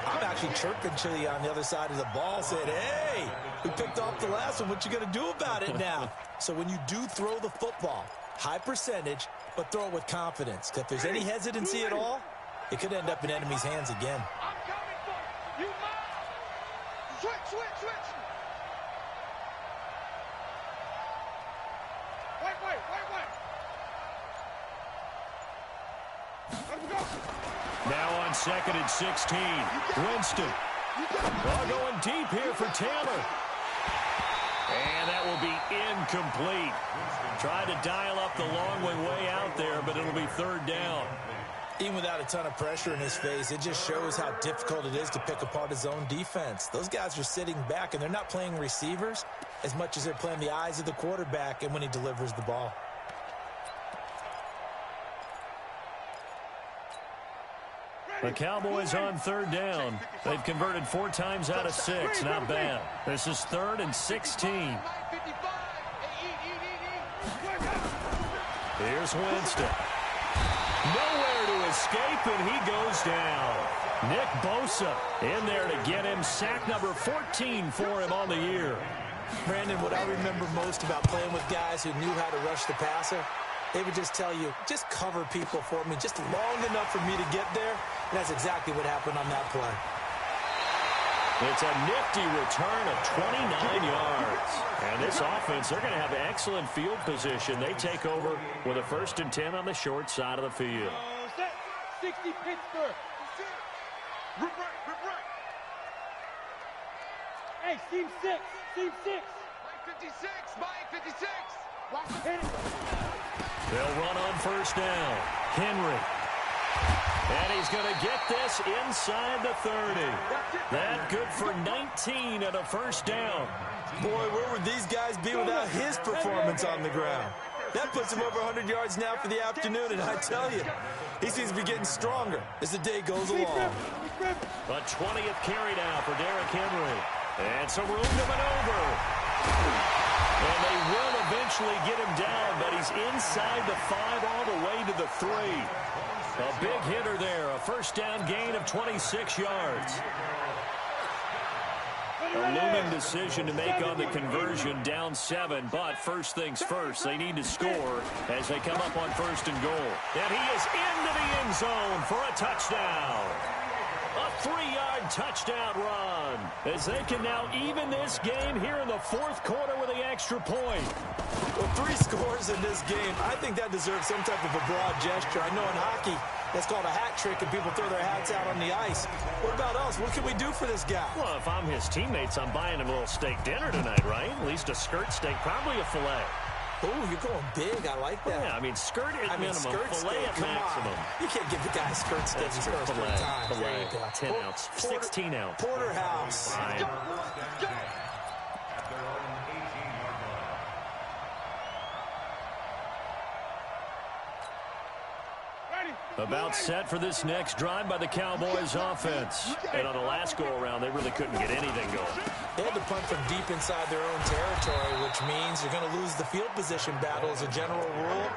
I'm actually chirping to you on the other side of the ball, saying, hey, we picked off the last one. What you going to do about it now? So when you do throw the football, high percentage, but throw it with confidence. Because if there's any hesitancy at all, it could end up in enemy's hands again. I'm coming for you. You must. Switch. Wait. Let me go. Now on 2nd and 16. Winston. Well, going deep here for Taylor. And that will be incomplete. Tried to dial up the long way out there, but it'll be 3rd down. Even without a ton of pressure in his face, it just shows how difficult it is to pick apart his own defense. Those guys are sitting back, and they're not playing receivers as much as they're playing the eyes of the quarterback and when he delivers the ball. The Cowboys on 3rd down. They've converted 4 times out of 6. Not bad. This is 3rd and 16. Here's Winston. Nowhere to escape, and he goes down. Nick Bosa in there to get him. Sack number 14 for him on the year. Brandon, what I remember most about playing with guys who knew how to rush the passer, they would just tell you, just cover people for me, just long enough for me to get there. And that's exactly what happened on that play. It's a nifty return of 29 yards. And this offense, they're going to have excellent field position. They take over with a 1st and 10 on the short side of the field. 60 Pittsburgh. Rip right. Hey, team 6. Team 6. Mike 56. Hit it. They'll run on 1st down. Henry. And he's going to get this inside the 30. That good for 19 and a 1st down. Boy, where would these guys be without his performance on the ground? That puts him over 100 yards now for the afternoon, and I tell you, he seems to be getting stronger as the day goes along. A 20th carry now for Derrick Henry. And some room to maneuver. And they will eventually get him down, but he's inside the 5 all the way to the 3. A big hitter there, a 1st down gain of 26 yards. A looming decision to make on the conversion, down 7, but first things first, they need to score as they come up on 1st and goal. And he is into the end zone for a touchdown. A 3-yard touchdown run as they can now even this game here in the 4th quarter with the extra point. Well, 3 scores in this game, I think that deserves some type of a broad gesture. I know in hockey, that's called a hat trick, and people throw their hats out on the ice. What about us? What can we do for this guy? Well, if I'm his teammates, I'm buying him a little steak dinner tonight, right? At least a skirt steak, probably a filet. Oh, you're going big. I like that. Yeah, I mean, skirt at minimum, skirt filet steak, at maximum. You can't give the guy a skirt steak his first 3 times. Filet, There you go. 10 ounce, 16 ounce. Porterhouse. Fine. About set for this next drive by the Cowboys offense. And on the last go-around, they really couldn't get anything going. They had to punt from deep inside their own territory, which means you're going to lose the field position battle as a general rule.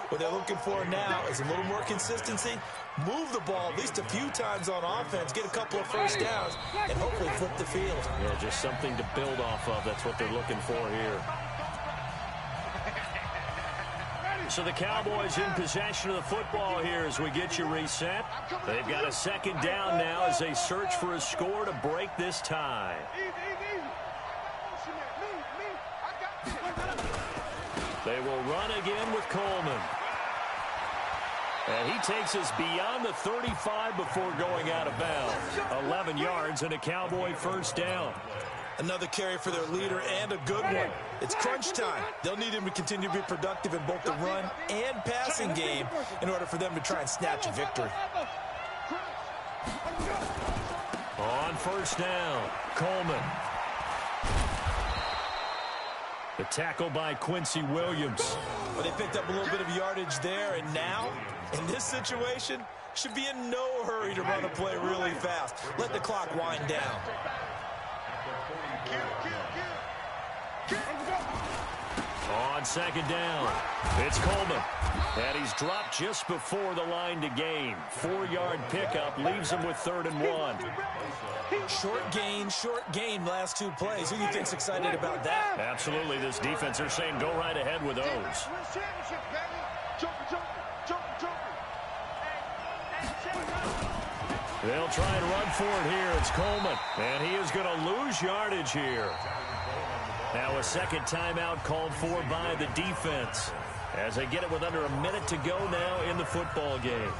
What they're looking for now is a little more consistency, move the ball at least a few times on offense, get a couple of 1st downs, and hopefully flip the field. Yeah, just something to build off of. That's what they're looking for here. So the Cowboys in possession of the football here as we get you reset. They've got a 2nd down now as they search for a score to break this tie. They will run again with Coleman. And he takes us beyond the 35 before going out of bounds. 11 yards and a Cowboy 1st down. Another carry for their leader and a good one. It's crunch time. They'll need him to continue to be productive in both the run and passing game in order for them to try and snatch a victory. On 1st down, Coleman. The tackle by Quincy Williams. Well, they picked up a little bit of yardage there, and now, in this situation, should be in no hurry to run a play really fast. Let the clock wind down. On 2nd down, it's Coleman. And he's dropped just before the line to gain. 4-yard pickup leaves him with 3rd and 1. Short gain last 2 plays. Who do you think's excited about that? Absolutely. This defense, they're saying go right ahead with those. They'll try and run for it here. It's Coleman. And he is going to lose yardage here. Now a 2nd timeout called for by the defense as they get it with under a minute to go now in the football game.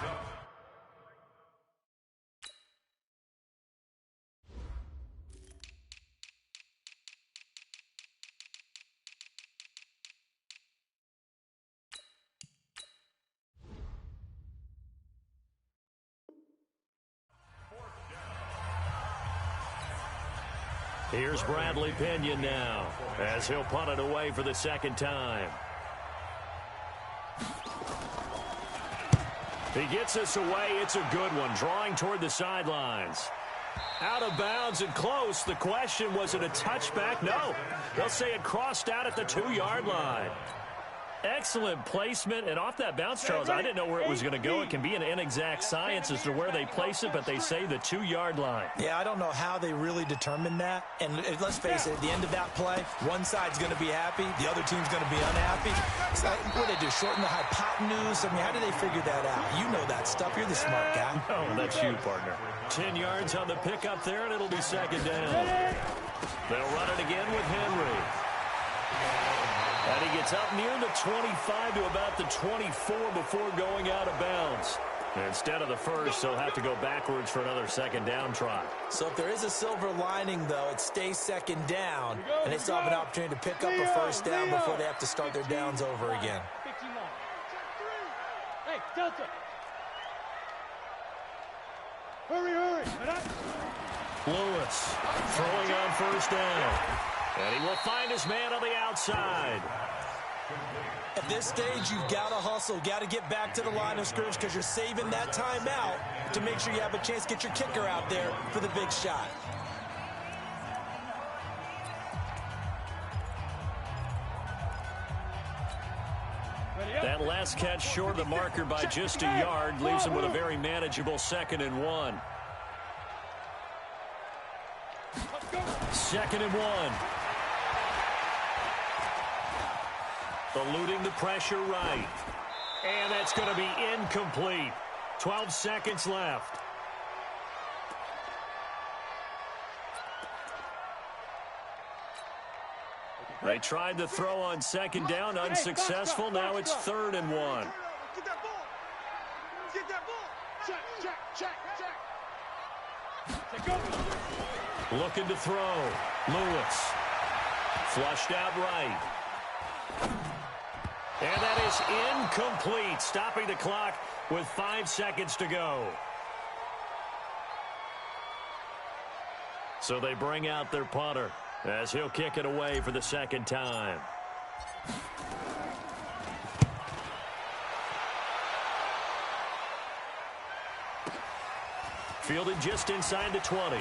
Here's Bradley Pinion now, as he'll punt it away for the second time. He gets this away. It's a good one, drawing toward the sidelines. Out of bounds and close. The question, was it a touchback? No. They'll say it crossed out at the 2-yard line. Excellent placement, and off that bounce, Charles, I didn't know where it was going to go. It can be an inexact science as to where they place it, but they say the 2-yard line. Yeah, I don't know how they really determined that. And let's face it, at the end of that play, one side's going to be happy, the other team's going to be unhappy. So what did they do, shorten the hypotenuse? I mean, how did they figure that out? You know that stuff. You're the smart guy. Oh, that's you, partner. 10 yards on the pickup there, and it'll be second down. They'll run it again with Henry. And he gets up near the 25 to about the 24 before going out of bounds. Instead of the first, he'll have to go backwards for another second down try. So if there is a silver lining, though, it stays second down, and they still have an opportunity to pick up a first down before they have to start their downs over again. Hey, Delta. Hurry. Lewis throwing on first down. And he will find his man on the outside. At this stage, you've got to hustle, got to get back to the line of scrimmage because you're saving that timeout to make sure you have a chance to get your kicker out there for the big shot. That last catch short of the marker by just a yard leaves him with a very manageable 2nd and 1. 2nd and 1. Eluding the pressure right. And that's going to be incomplete. 12 seconds left. They tried to throw on second down, unsuccessful. Now it's 3rd and 1. Get that ball. Get that ball. Check. Looking to throw. Lewis. Flushed out right. And that is incomplete, stopping the clock with 5 seconds to go. So they bring out their punter as he'll kick it away for the second time. Fielded just inside the 20.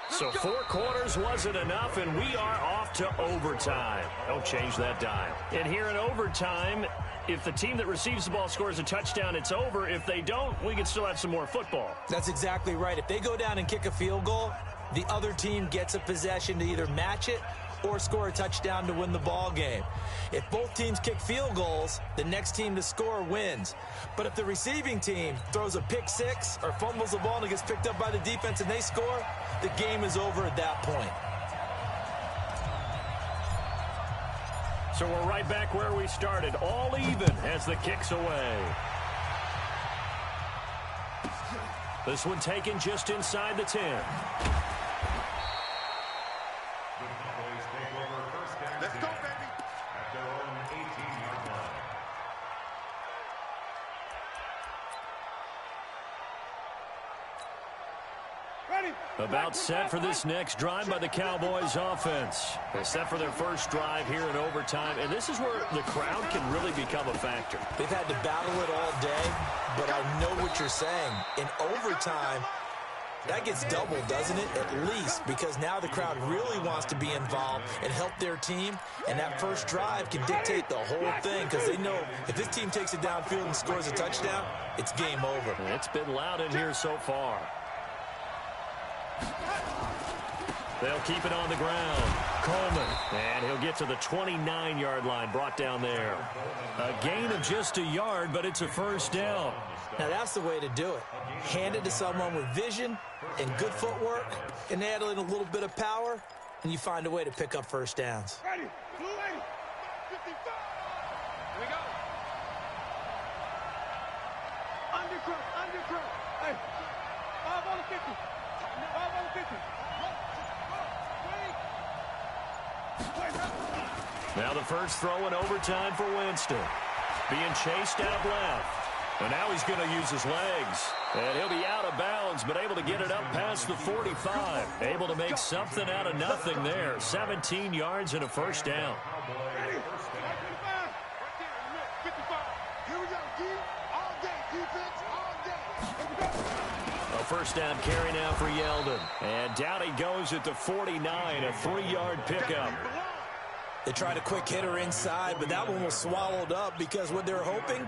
So 4 quarters wasn't enough, and we are off to overtime. Don't change that dime. And here in overtime, if the team that receives the ball scores a touchdown, it's over. If they don't, we can still have some more football. That's exactly right. If they go down and kick a field goal, the other team gets a possession to either match it or score a touchdown to win the ball game. If both teams kick field goals, the next team to score wins. But if the receiving team throws a pick six or fumbles the ball and it gets picked up by the defense and they score, the game is over at that point. So we're right back where we started, all even as the kick's away. This one taken just inside the 10. Let's go, baby. At their own 18-yard line. Ready. About set for this next drive by the Cowboys offense. They're set for their first drive here in overtime, and this is where the crowd can really become a factor. They've had to battle it all day, but I know what you're saying. In overtime, that gets doubled, doesn't it? At least, because now the crowd really wants to be involved and help their team, and that first drive can dictate the whole thing because they know if this team takes it downfield and scores a touchdown, it's game over. It's been loud in here so far. They'll keep it on the ground. Coleman, and he'll get to the 29-yard line, brought down there. A gain of just a yard, but it's a first down. Now, that's the way to do it. Hand it to someone with vision and good footwork, and add in a little bit of power, and you find a way to pick up first downs. Ready. Blue 80. 55. Here we go. Undercut. Hey. 5 on the 50. 5 on the 50. Now the first throw in overtime for Winston. Being chased out left. And now he's going to use his legs. And he'll be out of bounds, but able to get it up past the 45. Able to make something out of nothing there. 17 yards and a first down. A first down carry now for Yeldon. And down he goes at the 49, a 3-yard pickup. They tried a quick hitter inside, but that one was swallowed up because what they're hoping,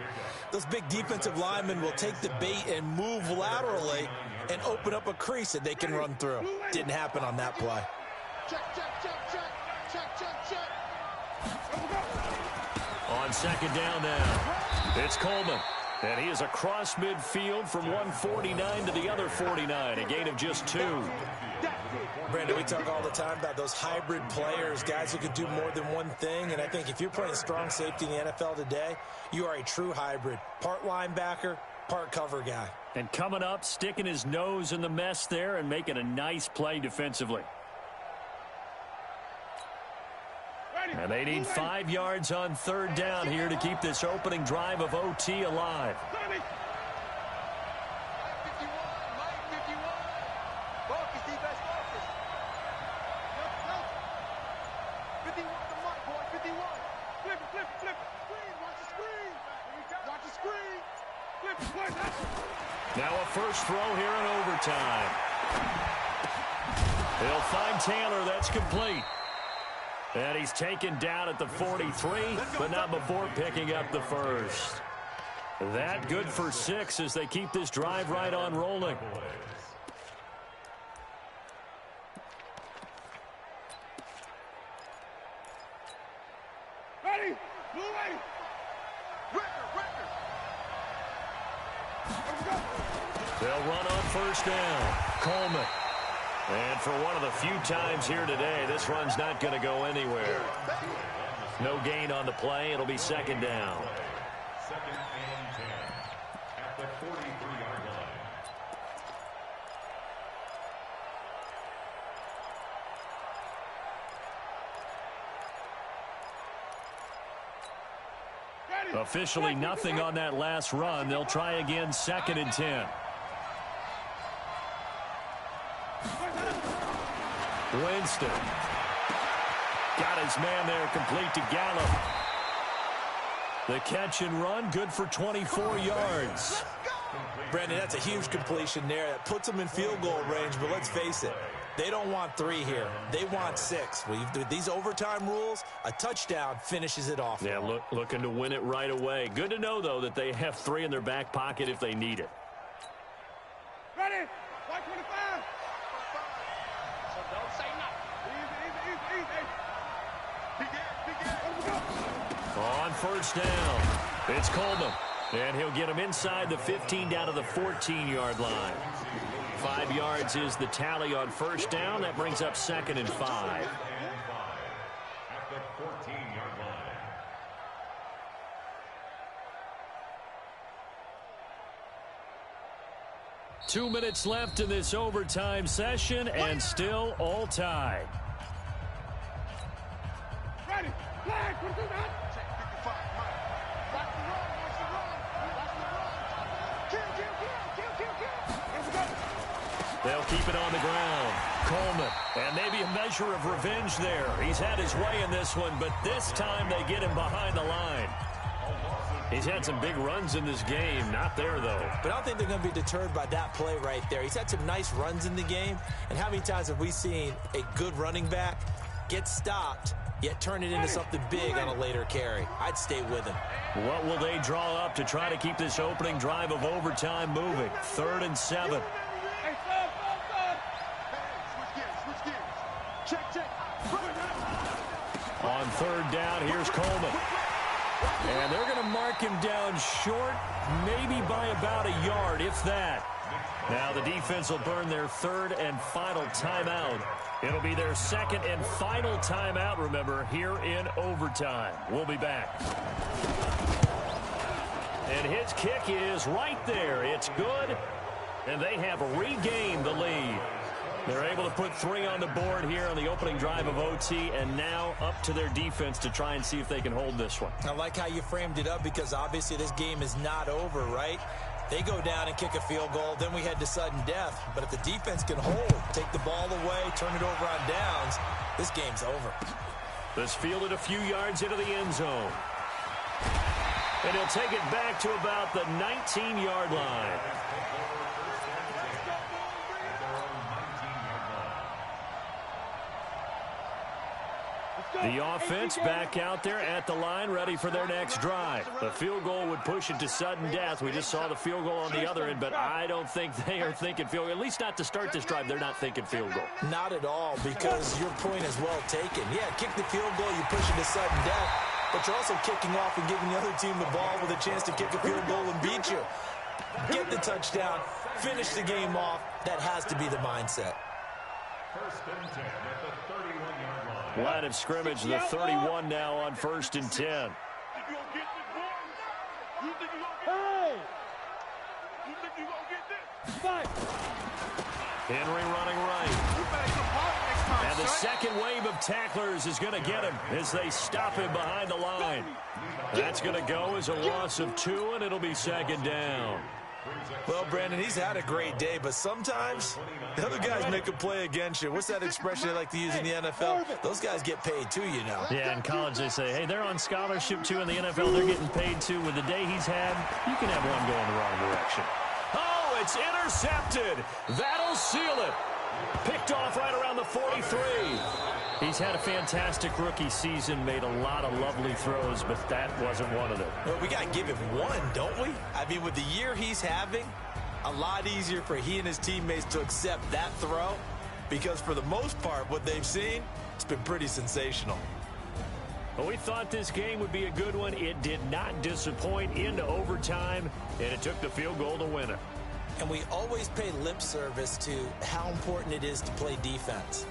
those big defensive linemen will take the bait and move laterally and open up a crease that they can run through. Didn't happen on that play. On second down now, it's Coleman. And he is across midfield from 149 to the other 49, a gain of just 2. Brandon, we talk all the time about those hybrid players, guys who can do more than one thing. And I think if you're playing strong safety in the NFL today, you are a true hybrid. Part linebacker, part cover guy. And coming up, sticking his nose in the mess there and making a nice play defensively. And they need 5 yards on third down here to keep this opening drive of OT alive. Now a first throw here in overtime. He'll find Taylor. That's complete. And he's taken down at the 43, but not before picking up the first. That good for 6 as they keep this drive right on rolling. Ready? Blue ready. They'll run on first down. Coleman. And for one of the few times here today, this run's not going to go anywhere. No gain on the play. It'll be second down. Second and 10 at the 43-yard line. Officially nothing on that last run. They'll try again, second and 10. Winston. Got his man there, complete to Gallup. The catch and run, good for 24 yards. Brandon, that's a huge completion there. That puts them in field goal range, but let's face it, they don't want 3 here. They want 6. With these overtime rules, a touchdown finishes it off. Yeah, looking to win it right away. Good to know, though, that they have 3 in their back pocket if they need it. Ready? 125. So don't say nothing. Easy. On first down, it's Coleman. And he'll get him inside the 15 down to the 14-yard line. 5 yards is the tally on first down. That brings up second and 5. At the 14-yard line. Two minutes left in this overtime session, and still all tied. Ready? Flag. What do that? They'll keep it on the ground. Coleman. And maybe a measure of revenge there. He's had his way in this one, but this time they get him behind the line. He's had some big runs in this game. Not there, though. But I don't think they're going to be deterred by that play right there. He's had some nice runs in the game. And how many times have we seen a good running back get stopped, yet turn it into something big on a later carry? I'd stay with him. What will they draw up to try to keep this opening drive of overtime moving? 3rd and 7. On third down, here's Coleman. And they're going to mark him down short, maybe by about a yard, if that. Now the defense will burn their 3rd and final timeout. It'll be their 2nd and final timeout, remember, here in overtime. We'll be back. And his kick is right there. It's good, and they have regained the lead. They're able to put 3 on the board here on the opening drive of OT, and now up to their defense to try and see if they can hold this one. I like how you framed it up because obviously this game is not over, right? They go down and kick a field goal, then we head to sudden death. But if the defense can hold, take the ball away, turn it over on downs, this game's over. This fielded a few yards into the end zone. And he'll take it back to about the 19-yard line. The offense back out there at the line, ready for their next drive. The field goal would push it to sudden death. We just saw the field goal on the other end, but I don't think they are thinking field goal. At least not to start this drive. They're not thinking field goal. Not at all, because your point is well taken. Yeah, kick the field goal, you push it to sudden death, but you're also kicking off and giving the other team the ball with a chance to kick a field goal and beat you. Get the touchdown, finish the game off. That has to be the mindset. First and 10 at the 31-yard line. Line of scrimmage, the 31 now on 1st and 10. Hey! You think you gonna get this? Fight! Henry running right. And the second wave of tacklers is going to get him as they stop him behind the line. That's going to go as a loss of 2, and it'll be 2nd down. Well, Brandon, he's had a great day, but sometimes the other guys make a play against you. What's that expression they like to use in the NFL? Those guys get paid too, you know. Yeah, in college they say, hey, they're on scholarship too. In the NFL, they're getting paid too. With the day he's had, you can have one going the wrong direction. Oh, it's intercepted. That'll seal it. Picked off right around the 43. He's had a fantastic rookie season, made a lot of lovely throws, but that wasn't one of them. Well, we got to give him one, don't we? I mean, with the year he's having, a lot easier for he and his teammates to accept that throw because for the most part, what they've seen, it's been pretty sensational. Well, we thought this game would be a good one. It did not disappoint into overtime, and it took the field goal to win it. And we always pay lip service to how important it is to play defense.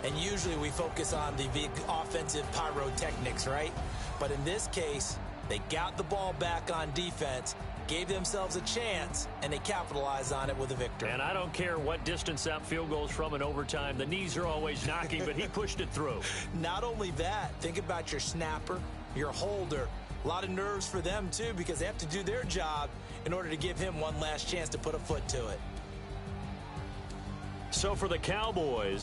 And usually we focus on the big offensive pyrotechnics, right? But in this case, they got the ball back on defense, gave themselves a chance, and they capitalized on it with a victory. And I don't care what distance that field goes from in overtime. The knees are always knocking, but he pushed it through. Not only that, think about your snapper, your holder. A lot of nerves for them, too, because they have to do their job in order to give him one last chance to put a foot to it. So for the Cowboys,